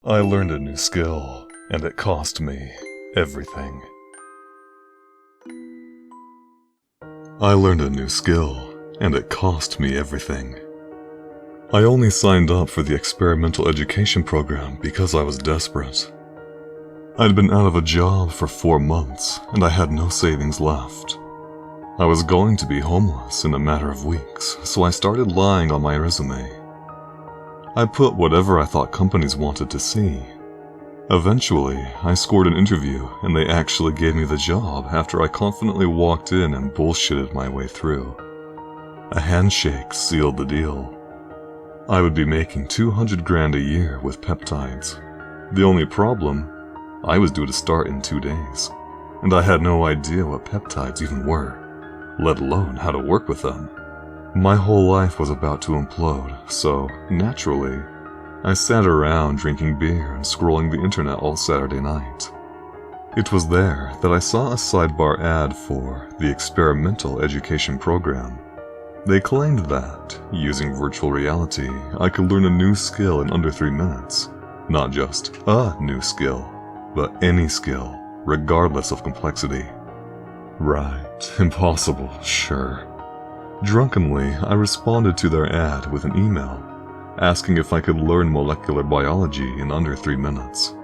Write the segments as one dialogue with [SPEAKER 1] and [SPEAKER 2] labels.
[SPEAKER 1] I learned a new skill, and it cost me everything. I learned a new skill, and it cost me everything. I only signed up for the experimental education program because I was desperate. I'd been out of a job for 4 months, and I had no savings left. I was going to be homeless in a matter of weeks, so I started lying on my resume. I put whatever I thought companies wanted to see. Eventually, I scored an interview, and they actually gave me the job after I confidently walked in and bullshitted my way through. A handshake sealed the deal. I would be making $200 grand a year with peptides. The only problem, I was due to start in 2 days, and I had no idea what peptides even were, let alone how to work with them. My whole life was about to implode, so, naturally, I sat around drinking beer and scrolling the internet all Saturday night. It was there that I saw a sidebar ad for the experimental education program. They claimed that, using virtual reality, I could learn a new skill in under 3 minutes. Not just a new skill, but any skill, regardless of complexity. Right, impossible, sure. Drunkenly, I responded to their ad with an email, asking if I could learn molecular biology in under 3 minutes.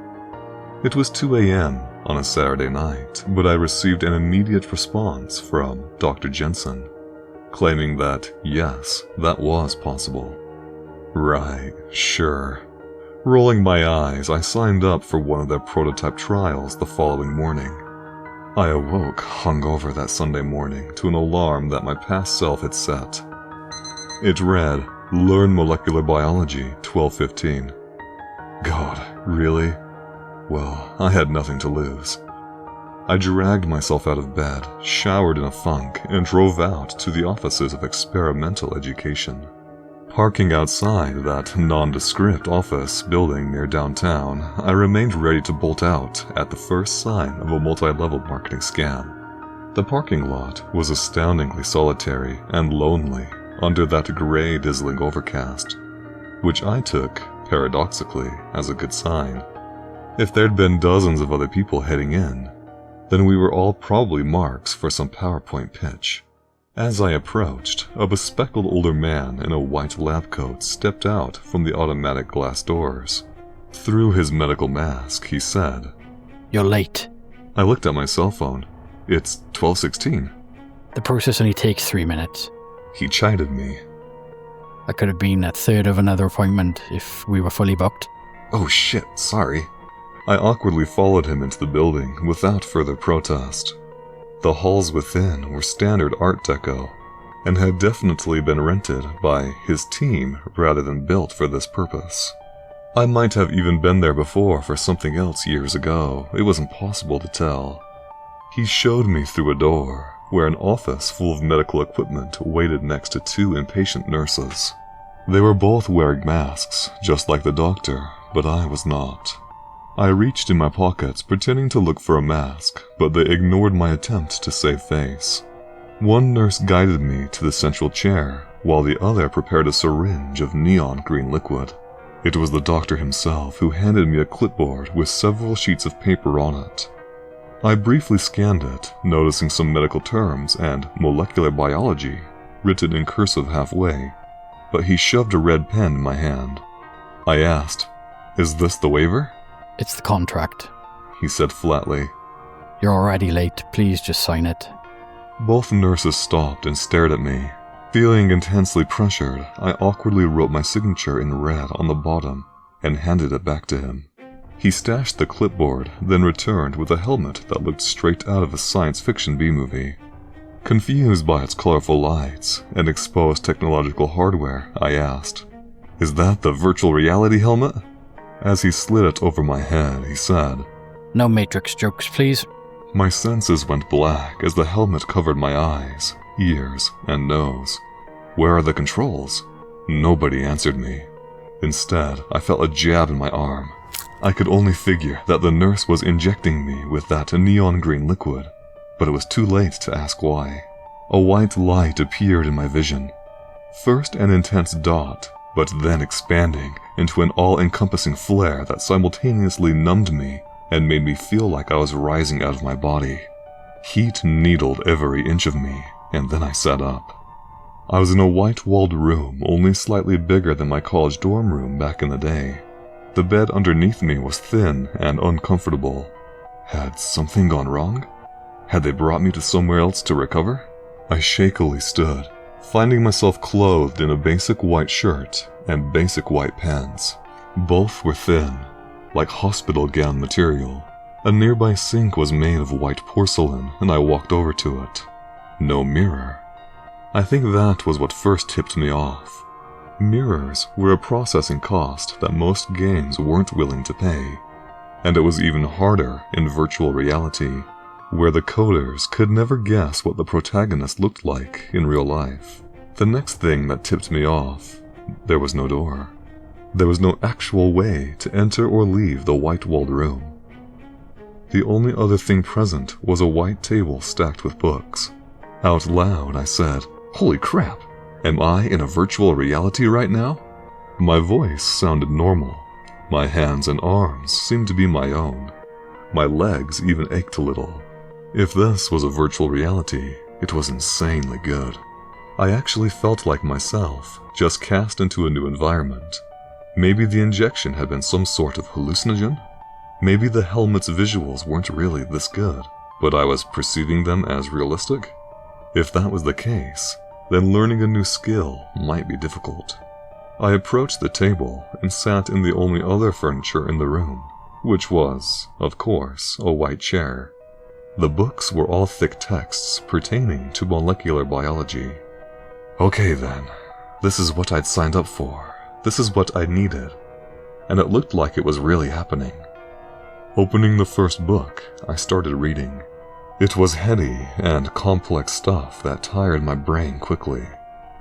[SPEAKER 1] It was 2 a.m. on a Saturday night, but I received an immediate response from Dr. Jensen, claiming that, yes, that was possible. Right, sure. Rolling my eyes, I signed up for one of their prototype trials the following morning. I awoke hungover that Sunday morning to an alarm that my past self had set. It read, "Learn molecular biology, 12:15. God, really? Well, I had nothing to lose. I dragged myself out of bed, showered in a funk, and drove out to the offices of experimental education. Parking outside that nondescript office building near downtown, I remained ready to bolt out at the first sign of a multi-level marketing scam. The parking lot was astoundingly solitary and lonely under that gray, drizzling overcast, which I took, paradoxically, as a good sign. If there'd been dozens of other people heading in, then we were all probably marks for some PowerPoint pitch. As I approached, a bespectacled older man in a white lab coat stepped out from the automatic glass doors. Through his medical mask, he said,
[SPEAKER 2] "You're late."
[SPEAKER 1] I looked at my cell phone. It's 12:16.
[SPEAKER 2] The process only takes 3 minutes.
[SPEAKER 1] He chided me.
[SPEAKER 2] I could have been a third of another appointment if we were fully booked.
[SPEAKER 1] Oh shit, sorry. I awkwardly followed him into the building without further protest. The halls within were standard Art Deco, and had definitely been rented by his team rather than built for this purpose. I might have even been there before for something else years ago, it was impossible to tell. He showed me through a door, where an office full of medical equipment waited next to 2 impatient nurses. They were both wearing masks, just like the doctor, but I was not. I reached in my pockets pretending to look for a mask, but they ignored my attempt to save face. One nurse guided me to the central chair, while the other prepared a syringe of neon green liquid. It was the doctor himself who handed me a clipboard with several sheets of paper on it. I briefly scanned it, noticing some medical terms and molecular biology written in cursive halfway, but he shoved a red pen in my hand. I asked, "Is this the waiver?"
[SPEAKER 2] It's the contract.
[SPEAKER 1] He said flatly.
[SPEAKER 2] You're already late. Please just sign it.
[SPEAKER 1] Both nurses stopped and stared at me. Feeling intensely pressured, I awkwardly wrote my signature in red on the bottom and handed it back to him. He stashed the clipboard, then returned with a helmet that looked straight out of a science fiction B-movie. Confused by its colorful lights and exposed technological hardware, I asked, "Is that the virtual reality helmet?" As he slid it over my head, he said,
[SPEAKER 2] No Matrix jokes, please.
[SPEAKER 1] My senses went black as the helmet covered my eyes, ears, and nose. Where are the controls? Nobody answered me. Instead, I felt a jab in my arm. I could only figure that the nurse was injecting me with that neon green liquid, but it was too late to ask why. A white light appeared in my vision. First an intense dot, but then expanding into an all-encompassing flare that simultaneously numbed me and made me feel like I was rising out of my body. Heat needled every inch of me, and then I sat up. I was in a white-walled room only slightly bigger than my college dorm room back in the day. The bed underneath me was thin and uncomfortable. Had something gone wrong? Had they brought me to somewhere else to recover? I shakily stood, finding myself clothed in a basic white shirt and basic white pants. Both were thin, like hospital gown material. A nearby sink was made of white porcelain, and I walked over to it. No mirror. I think that was what first tipped me off. Mirrors were a processing cost that most games weren't willing to pay, and it was even harder in virtual reality, where the coders could never guess what the protagonist looked like in real life. The next thing that tipped me off, there was no door. There was no actual way to enter or leave the white-walled room. The only other thing present was a white table stacked with books. Out loud, I said, "Holy crap, am I in a virtual reality right now?" My voice sounded normal. My hands and arms seemed to be my own. My legs even ached a little. If this was a virtual reality, it was insanely good. I actually felt like myself, just cast into a new environment. Maybe the injection had been some sort of hallucinogen? Maybe the helmet's visuals weren't really this good, but I was perceiving them as realistic? If that was the case, then learning a new skill might be difficult. I approached the table and sat in the only other furniture in the room, which was, of course, a white chair. The books were all thick texts pertaining to molecular biology. Okay then, this is what I'd signed up for. This is what I needed. And it looked like it was really happening. Opening the first book, I started reading. It was heady and complex stuff that tired my brain quickly.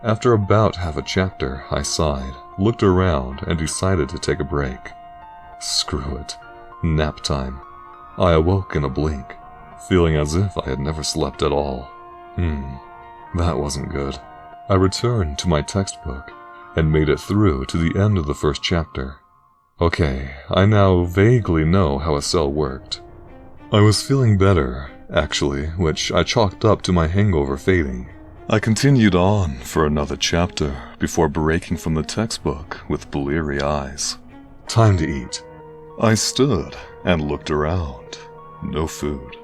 [SPEAKER 1] After about half a chapter, I sighed, looked around, and decided to take a break. Screw it. Nap time. I awoke in a blink, feeling as if I had never slept at all. That wasn't good. I returned to my textbook and made it through to the end of the first chapter. Okay, I now vaguely know how a cell worked. I was feeling better, actually, which I chalked up to my hangover fading. I continued on for another chapter before breaking from the textbook with bleary eyes. Time to eat. I stood and looked around. No food.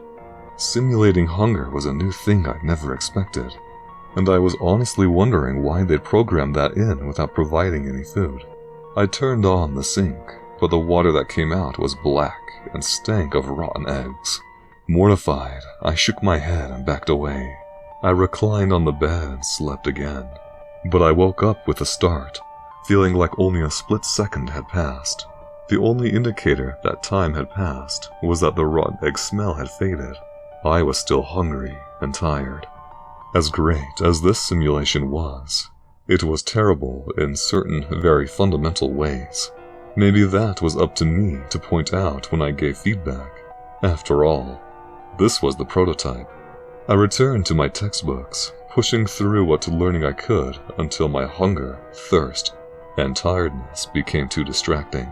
[SPEAKER 1] Simulating hunger was a new thing I'd never expected, and I was honestly wondering why they'd programmed that in without providing any food. I turned on the sink, but the water that came out was black and stank of rotten eggs. Mortified, I shook my head and backed away. I reclined on the bed and slept again, but I woke up with a start, feeling like only a split second had passed. The only indicator that time had passed was that the rotten egg smell had faded. I was still hungry and tired. As great as this simulation was, it was terrible in certain very fundamental ways. Maybe that was up to me to point out when I gave feedback. After all, this was the prototype. I returned to my textbooks, pushing through what learning I could until my hunger, thirst, and tiredness became too distracting.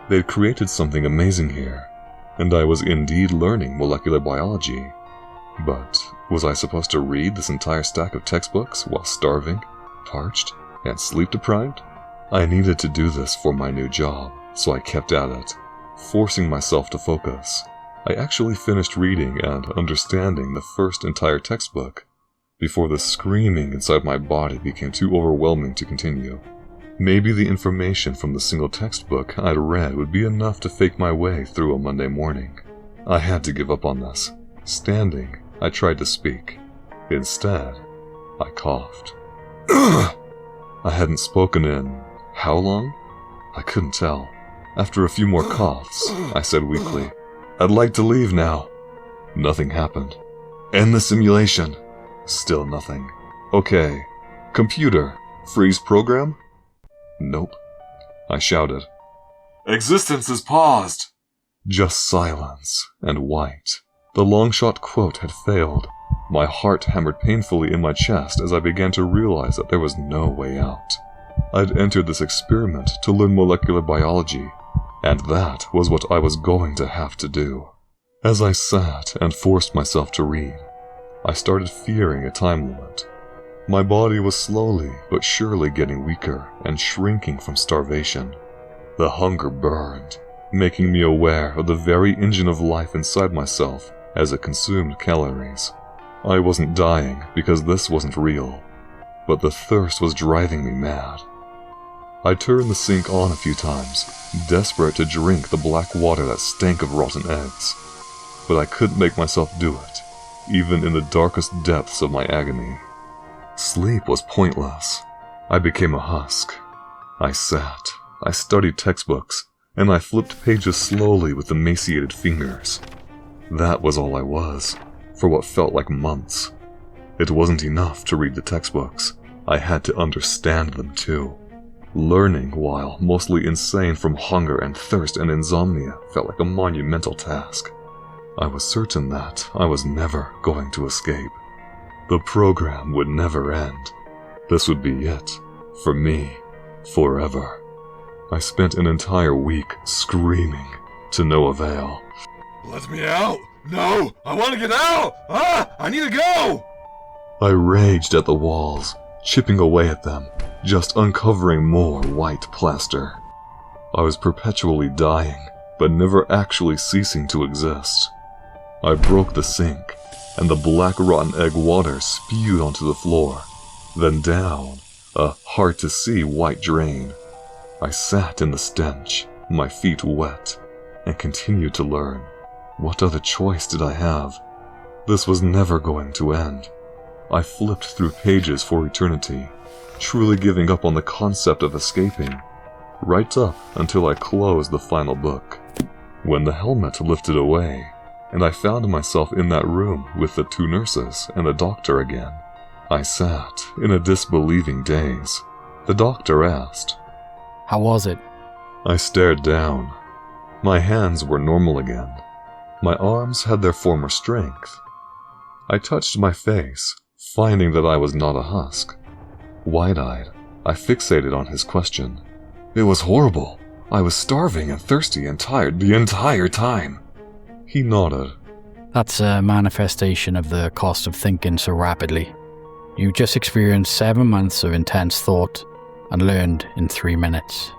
[SPEAKER 1] They'd created something amazing here, and I was indeed learning molecular biology. But was I supposed to read this entire stack of textbooks while starving, parched, and sleep-deprived? I needed to do this for my new job, so I kept at it, forcing myself to focus. I actually finished reading and understanding the first entire textbook before the screaming inside my body became too overwhelming to continue. Maybe the information from the single textbook I'd read would be enough to fake my way through a Monday morning. I had to give up on this. Standing, I tried to speak. Instead, I coughed. I hadn't spoken in how long? I couldn't tell. After a few more coughs, I said weakly, "I'd like to leave now." Nothing happened. End the simulation. Still nothing. Okay. Computer, freeze program? Nope. I shouted. Existence is paused. Just silence and white. The long-shot quote had failed. My heart hammered painfully in my chest as I began to realize that there was no way out. I'd entered this experiment to learn molecular biology, and that was what I was going to have to do. As I sat and forced myself to read, I started fearing a time limit. My body was slowly but surely getting weaker and shrinking from starvation. The hunger burned, making me aware of the very engine of life inside myself as it consumed calories. I wasn't dying because this wasn't real, but the thirst was driving me mad. I turned the sink on a few times, desperate to drink the black water that stank of rotten eggs. But I couldn't make myself do it, even in the darkest depths of my agony. Sleep was pointless. I became a husk. I sat, I studied textbooks, and I flipped pages slowly with emaciated fingers. That was all I was, for what felt like months. It wasn't enough to read the textbooks. I had to understand them too. Learning while mostly insane from hunger and thirst and insomnia felt like a monumental task. I was certain that I was never going to escape. The program would never end. This would be it, for me, forever. I spent an entire week screaming, to no avail.
[SPEAKER 3] Let me out! No! I want to get out! I need to go!
[SPEAKER 1] I raged at the walls, chipping away at them, just uncovering more white plaster. I was perpetually dying, but never actually ceasing to exist. I broke the sink, and the black rotten egg water spewed onto the floor, then down a hard-to-see white drain. I sat in the stench, my feet wet, and continued to learn. What other choice did I have? This was never going to end. I flipped through pages for eternity, truly giving up on the concept of escaping, right up until I closed the final book. When the helmet lifted away, and I found myself in that room with the 2 nurses and the doctor again, I sat in a disbelieving daze. The doctor asked,
[SPEAKER 2] How was it?
[SPEAKER 1] I stared down. My hands were normal again. My arms had their former strength. I touched my face, finding that I was not a husk. Wide-eyed, I fixated on his question. It was horrible. I was starving and thirsty and tired the entire time. He nodded.
[SPEAKER 2] That's a manifestation of the cost of thinking so rapidly. You just experienced 7 months of intense thought and learned in 3 minutes.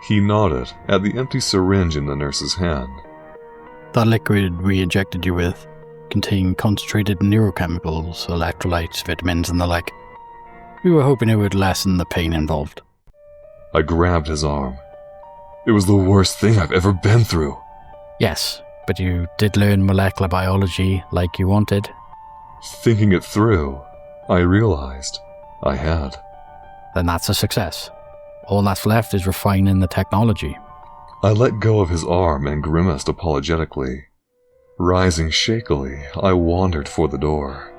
[SPEAKER 1] He nodded at the empty syringe in the nurse's hand.
[SPEAKER 2] That liquid we injected you with contained concentrated neurochemicals, electrolytes, vitamins, and the like. We were hoping it would lessen the pain involved.
[SPEAKER 1] I grabbed his arm. It was the worst thing I've ever been through.
[SPEAKER 2] Yes, but you did learn molecular biology like you wanted.
[SPEAKER 1] Thinking it through, I realized I had.
[SPEAKER 2] Then that's a success. All that's left is refining the technology.
[SPEAKER 1] I let go of his arm and grimaced apologetically. Rising shakily, I wandered for the door.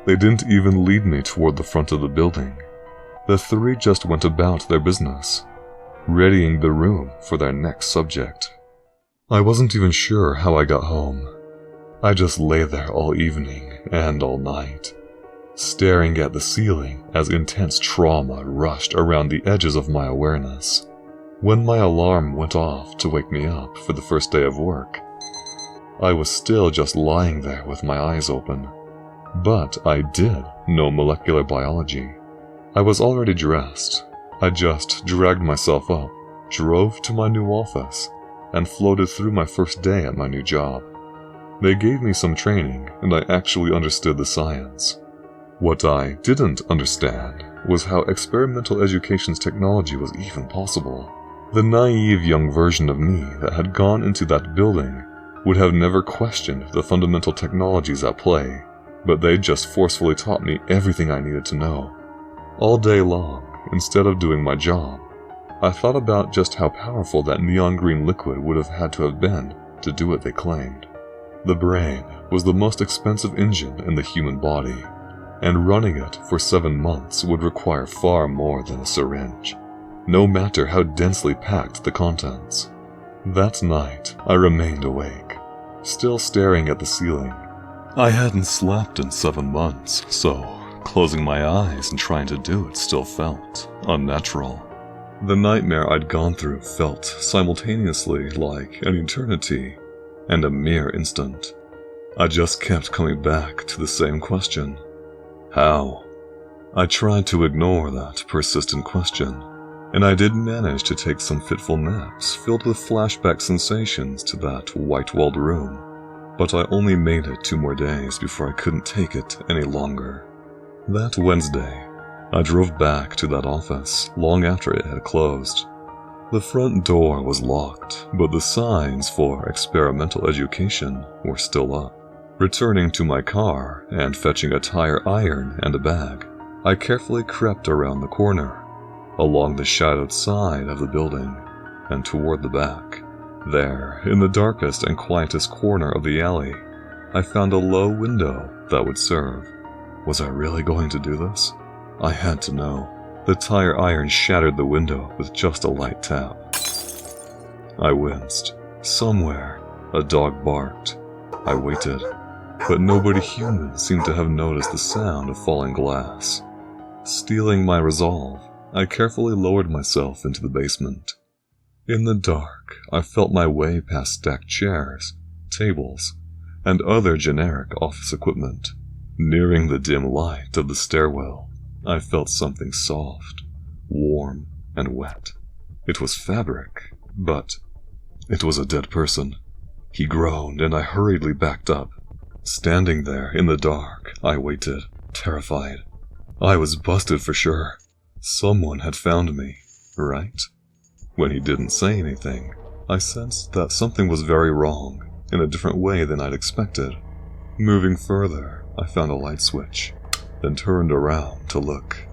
[SPEAKER 1] They didn't even lead me toward the front of the building. The 3 just went about their business, readying the room for their next subject. I wasn't even sure how I got home. I just lay there all evening and all night, staring at the ceiling as intense trauma rushed around the edges of my awareness. When my alarm went off to wake me up for the first day of work, I was still just lying there with my eyes open. But I did know molecular biology. I was already dressed. I just dragged myself up, drove to my new office, and floated through my first day at my new job. They gave me some training, and I actually understood the science. What I didn't understand was how experimental education's technology was even possible. The naive young version of me that had gone into that building would have never questioned the fundamental technologies at play, but they just forcefully taught me everything I needed to know. All day long, instead of doing my job, I thought about just how powerful that neon green liquid would have had to have been to do what they claimed. The brain was the most expensive engine in the human body, and running it for 7 months would require far more than a syringe, no matter how densely packed the contents. That night, I remained awake, still staring at the ceiling. I hadn't slept in 7 months, so closing my eyes and trying to do it still felt unnatural. The nightmare I'd gone through felt simultaneously like an eternity and a mere instant. I just kept coming back to the same question. How? I tried to ignore that persistent question, and I did manage to take some fitful naps filled with flashback sensations to that white-walled room, but I only made it 2 more days before I couldn't take it any longer. That Wednesday, I drove back to that office long after it had closed. The front door was locked, but the signs for experimental education were still up. Returning to my car and fetching a tire iron and a bag, I carefully crept around the corner, along the shadowed side of the building, and toward the back. There, in the darkest and quietest corner of the alley, I found a low window that would serve. Was I really going to do this? I had to know. The tire iron shattered the window with just a light tap. I winced. Somewhere, a dog barked. I waited, but nobody human seemed to have noticed the sound of falling glass. Steeling my resolve, I carefully lowered myself into the basement. In the dark, I felt my way past stacked chairs, tables, and other generic office equipment. Nearing the dim light of the stairwell, I felt something soft, warm, and wet. It was fabric, but it was a dead person. He groaned, and I hurriedly backed up. Standing there in the dark, I waited, terrified. I was busted for sure. Someone had found me, right? When he didn't say anything, I sensed that something was very wrong, in a different way than I'd expected. Moving further, I found a light switch, then turned around to look.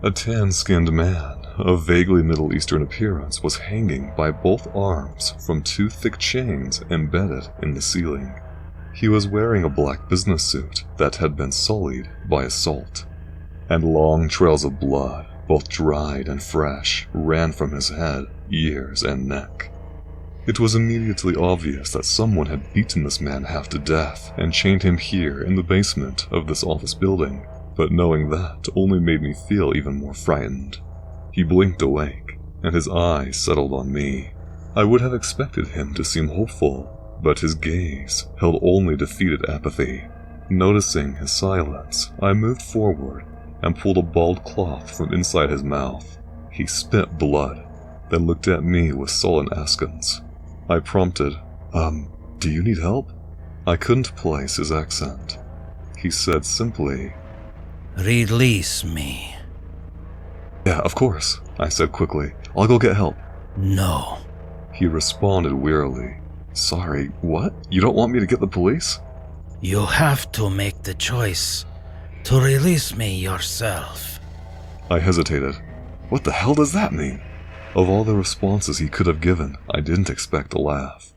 [SPEAKER 1] A tan-skinned man of vaguely Middle Eastern appearance was hanging by both arms from 2 thick chains embedded in the ceiling. He was wearing a black business suit that had been sullied by assault, and long trails of blood, both dried and fresh, ran from his head, ears, and neck. It was immediately obvious that someone had beaten this man half to death and chained him here in the basement of this office building, but knowing that only made me feel even more frightened. He blinked awake, and his eyes settled on me. I would have expected him to seem hopeful, but his gaze held only defeated apathy. Noticing his silence, I moved forward and pulled a bald cloth from inside his mouth. He spit blood, then looked at me with sullen askance. I prompted, do you need help? I couldn't place his accent. He said simply,
[SPEAKER 4] Release me.
[SPEAKER 1] Yeah, of course, I said quickly. I'll go get help.
[SPEAKER 4] No.
[SPEAKER 1] He responded wearily. Sorry, what? You don't want me to get the police?
[SPEAKER 4] You have to make the choice to release me yourself.
[SPEAKER 1] I hesitated. What the hell does that mean? Of all the responses he could have given, I didn't expect a laugh.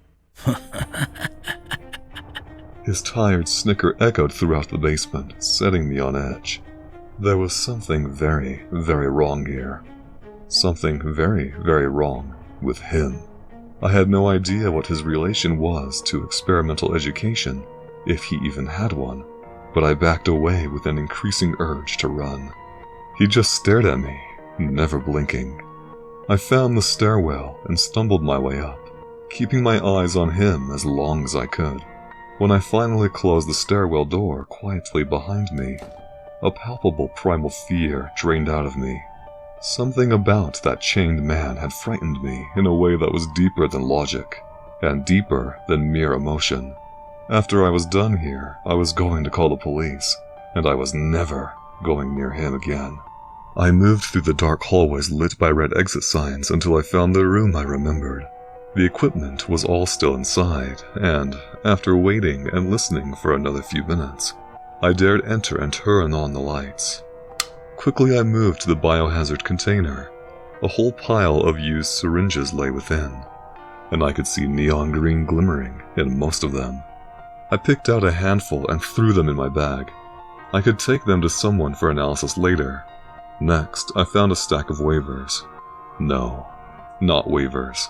[SPEAKER 1] His tired snicker echoed throughout the basement, setting me on edge. There was something very, very wrong here. Something very, very wrong with him. I had no idea what his relation was to experimental education, if he even had one, but I backed away with an increasing urge to run. He just stared at me, never blinking. I found the stairwell and stumbled my way up, keeping my eyes on him as long as I could. When I finally closed the stairwell door quietly behind me, a palpable primal fear drained out of me. Something about that chained man had frightened me in a way that was deeper than logic, and deeper than mere emotion. After I was done here, I was going to call the police, and I was never going near him again. I moved through the dark hallways lit by red exit signs until I found the room I remembered. The equipment was all still inside, and, after waiting and listening for another few minutes, I dared enter and turn on the lights. Quickly I moved to the biohazard container. A whole pile of used syringes lay within, and I could see neon green glimmering in most of them. I picked out a handful and threw them in my bag. I could take them to someone for analysis later. Next, I found a stack of waivers. No, not waivers.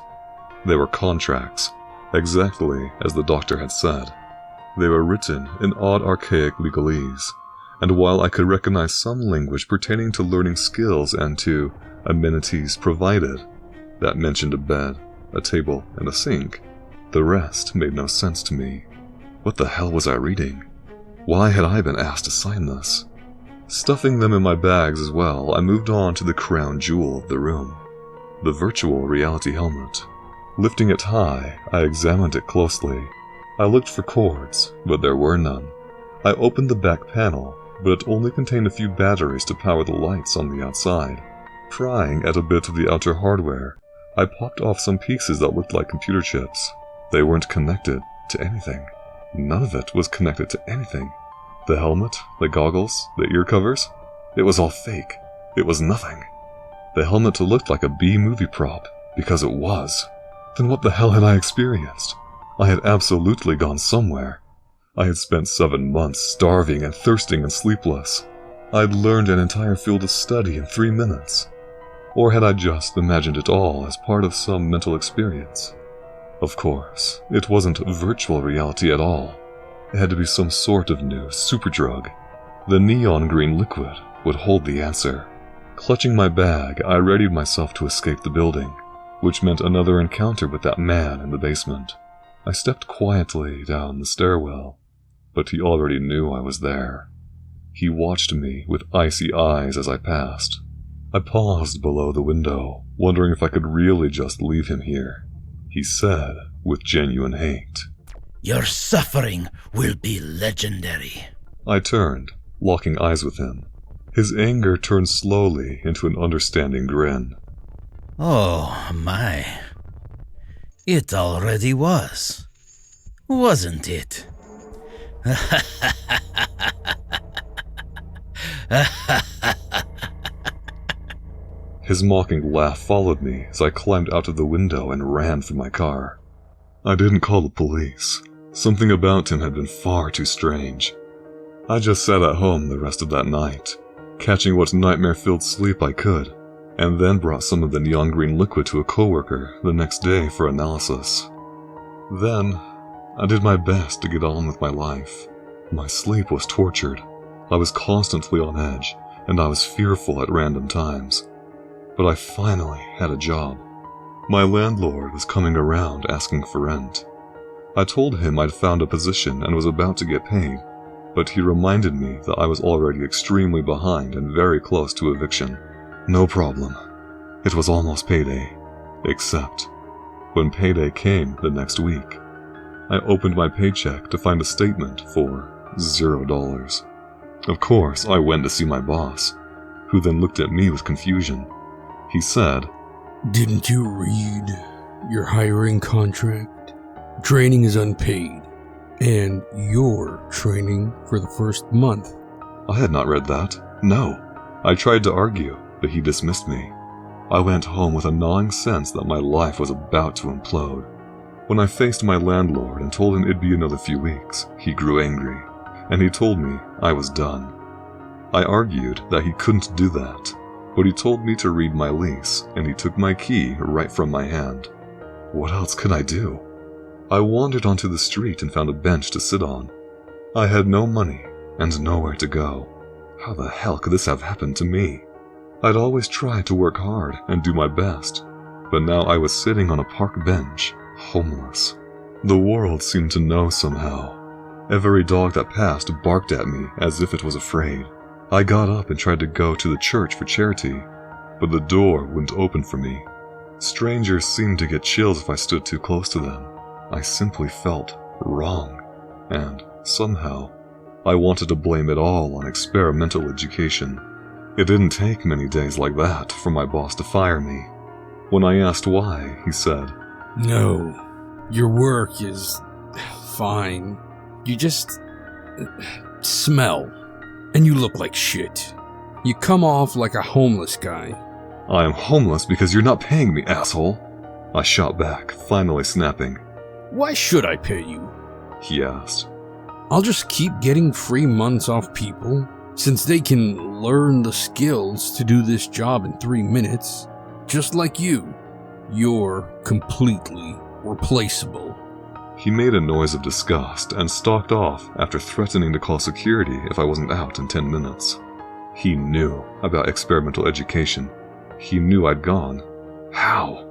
[SPEAKER 1] They were contracts, exactly as the doctor had said. They were written in odd archaic legalese, and while I could recognize some language pertaining to learning skills and to amenities provided, that mentioned a bed, a table, and a sink, the rest made no sense to me. What the hell was I reading? Why had I been asked to sign this? Stuffing them in my bags as well, I moved on to the crown jewel of the room, the virtual reality helmet. Lifting it high, I examined it closely. I looked for cords, but there were none. I opened the back panel, but it only contained a few batteries to power the lights on the outside. Prying at a bit of the outer hardware, I popped off some pieces that looked like computer chips. They weren't connected to anything. None of it was connected to anything. The helmet, the goggles, the ear covers, it was all fake. It was nothing. The helmet looked like a B-movie prop, because it was. Then what the hell had I experienced? I had absolutely gone somewhere. I had spent 7 months starving and thirsting and sleepless. I had learned an entire field of study in 3 minutes. Or had I just imagined it all as part of some mental experience? Of course, it wasn't virtual reality at all. It had to be some sort of new superdrug. The neon green liquid would hold the answer. Clutching my bag, I readied myself to escape the building, which meant another encounter with that man in the basement. I stepped quietly down the stairwell, but he already knew I was there. He watched me with icy eyes as I passed. I paused below the window, wondering if I could really just leave him here. He said, with genuine hate,
[SPEAKER 4] Your suffering will be legendary.
[SPEAKER 1] I turned, locking eyes with him. His anger turned slowly into an understanding grin.
[SPEAKER 4] Oh my. It already was. Wasn't it?
[SPEAKER 1] His mocking laugh followed me as I climbed out of the window and ran for my car. I didn't call the police. Something about him had been far too strange. I just sat at home the rest of that night, catching what nightmare-filled sleep I could, and then brought some of the neon green liquid to a coworker the next day for analysis. Then, I did my best to get on with my life. My sleep was tortured. I was constantly on edge, and I was fearful at random times. But I finally had a job. My landlord was coming around asking for rent. I told him I'd found a position and was about to get paid, but he reminded me that I was already extremely behind and very close to eviction. No problem. It was almost payday. Except, when payday came the next week, I opened my paycheck to find a statement for $0. Of course, I went to see my boss, who then looked at me with confusion. He said,
[SPEAKER 5] Didn't you read your hiring contract? Training is unpaid, and you're training for the first month.
[SPEAKER 1] I had not read that. No. I tried to argue, but he dismissed me. I went home with a gnawing sense that my life was about to implode. When I faced my landlord and told him it'd be another few weeks, he grew angry, and he told me I was done. I argued that he couldn't do that, but he told me to read my lease, and he took my key right from my hand. What else could I do? I wandered onto the street and found a bench to sit on. I had no money and nowhere to go. How the hell could this have happened to me? I'd always tried to work hard and do my best, but now I was sitting on a park bench, homeless. The world seemed to know somehow. Every dog that passed barked at me as if it was afraid. I got up and tried to go to the church for charity, but the door wouldn't open for me. Strangers seemed to get chills if I stood too close to them. I simply felt wrong, and somehow, I wanted to blame it all on experimental education. It didn't take many days like that for my boss to fire me. When I asked why, he said,
[SPEAKER 5] No, your work is fine. You just smell, and you look like shit. You come off like a homeless guy.
[SPEAKER 1] I am homeless because you're not paying me, asshole. I shot back, finally snapping.
[SPEAKER 5] Why should I pay you?
[SPEAKER 1] He asked.
[SPEAKER 5] I'll just keep getting free months off people, since they can learn the skills to do this job in 3 minutes. Just like you. You're completely replaceable.
[SPEAKER 1] He made a noise of disgust and stalked off after threatening to call security if I wasn't out in 10 minutes. He knew about experimental education. He knew I'd gone. How?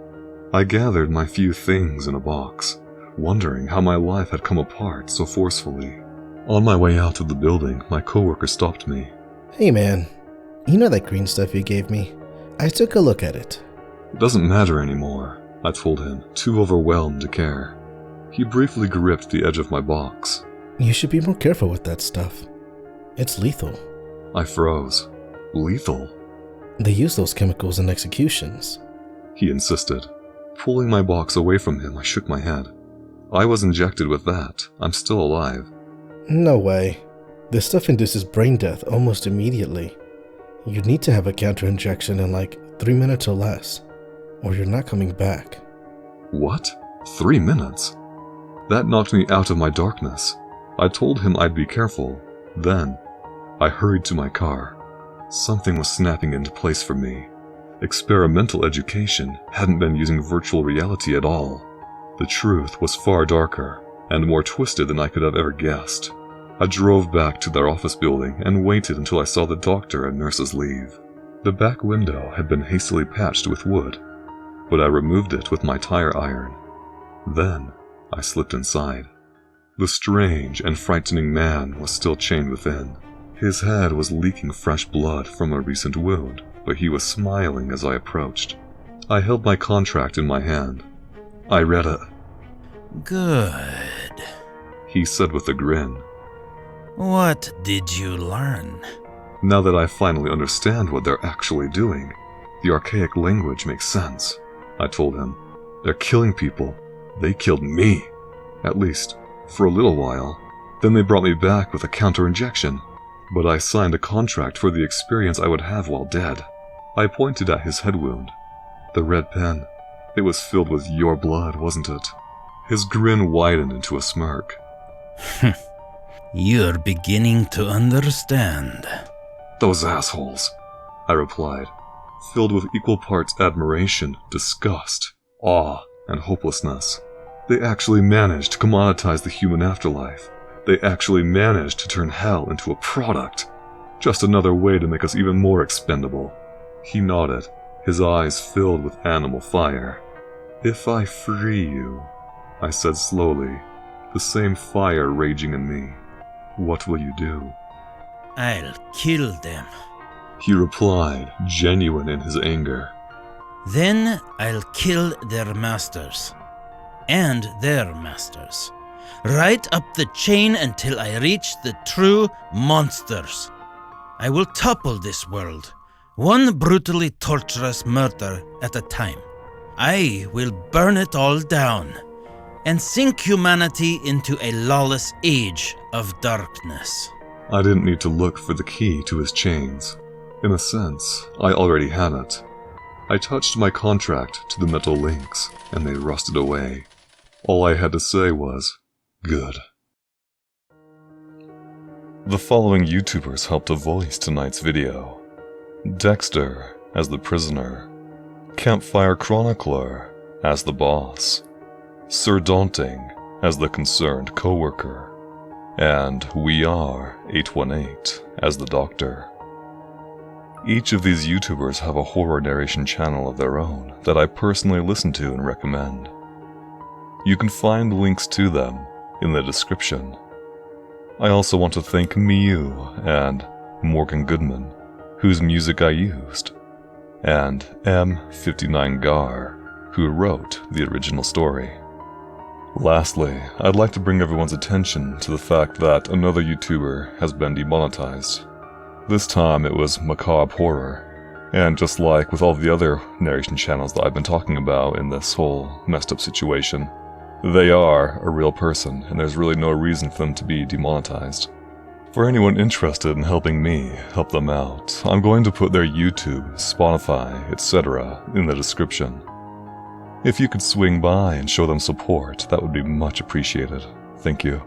[SPEAKER 1] I gathered my few things in a box, wondering how my life had come apart so forcefully. On my way out of the building, my coworker stopped me.
[SPEAKER 6] Hey man, you know that green stuff you gave me? I took a look at it.
[SPEAKER 1] It doesn't matter anymore, I told him, too overwhelmed to care. He briefly gripped the edge of my box.
[SPEAKER 6] You should be more careful with that stuff. It's lethal.
[SPEAKER 1] I froze. Lethal?
[SPEAKER 6] They use those chemicals in executions.
[SPEAKER 1] He insisted. Pulling my box away from him, I shook my head. I was injected with that. I'm still alive.
[SPEAKER 6] No way. This stuff induces brain death almost immediately. You'd need to have a counter-injection in like 3 minutes or less, or you're not coming back.
[SPEAKER 1] What? 3 minutes? That knocked me out of my darkness. I told him I'd be careful. Then, I hurried to my car. Something was snapping into place for me. Experimental education hadn't been using virtual reality at all. The truth was far darker and more twisted than I could have ever guessed. I drove back to their office building and waited until I saw the doctor and nurses leave. The back window had been hastily patched with wood, but I removed it with my tire iron. Then, I slipped inside. The strange and frightening man was still chained within. His head was leaking fresh blood from a recent wound, but he was smiling as I approached. I held my contract in my hand. I read it.
[SPEAKER 4] Good.
[SPEAKER 1] He said with a grin.
[SPEAKER 4] What did you learn?
[SPEAKER 1] Now that I finally understand what they're actually doing, the archaic language makes sense, I told him. They're killing people. They killed me. At least, for a little while. Then they brought me back with a counter-injection. But I signed a contract for the experience I would have while dead. I pointed at his head wound. The red pen. It was filled with your blood, wasn't it? His grin widened into a smirk.
[SPEAKER 4] You're beginning to understand.
[SPEAKER 1] Those assholes, I replied, filled with equal parts admiration, disgust, awe, and hopelessness. They actually managed to commoditize the human afterlife. They actually managed to turn hell into a product. Just another way to make us even more expendable. He nodded, his eyes filled with animal fire. If I free you, I said slowly, the same fire raging in me, what will you do?
[SPEAKER 4] I'll kill them.
[SPEAKER 1] He replied, genuine in his anger.
[SPEAKER 4] Then I'll kill their masters. And their masters. Right up the chain until I reach the true monsters. I will topple this world, one brutally torturous murder at a time. I will burn it all down and sink humanity into a lawless age of darkness.
[SPEAKER 1] I didn't need to look for the key to his chains. In a sense, I already had it. I touched my contract to the metal links, and they rusted away. All I had to say was, good. The following YouTubers helped to voice tonight's video. Dexter as the prisoner, Campfire Chronicler as the boss, Sir Daunting as the concerned coworker, and We Are 818 as the doctor. Each of these YouTubers have a horror narration channel of their own that I personally listen to and recommend. You can find links to them in the description. I also want to thank Myuu and Morgan Goodman, whose music I used, and M59Gar, who wrote the original story. Lastly, I'd like to bring everyone's attention to the fact that another YouTuber has been demonetized. This time it was Macabre Horror, and just like with all the other narration channels that I've been talking about in this whole messed up situation, they are a real person, and there's really no reason for them to be demonetized. For anyone interested in helping me help them out, I'm going to put their YouTube, Spotify, etc. in the description. If you could swing by and show them support, that would be much appreciated. Thank you.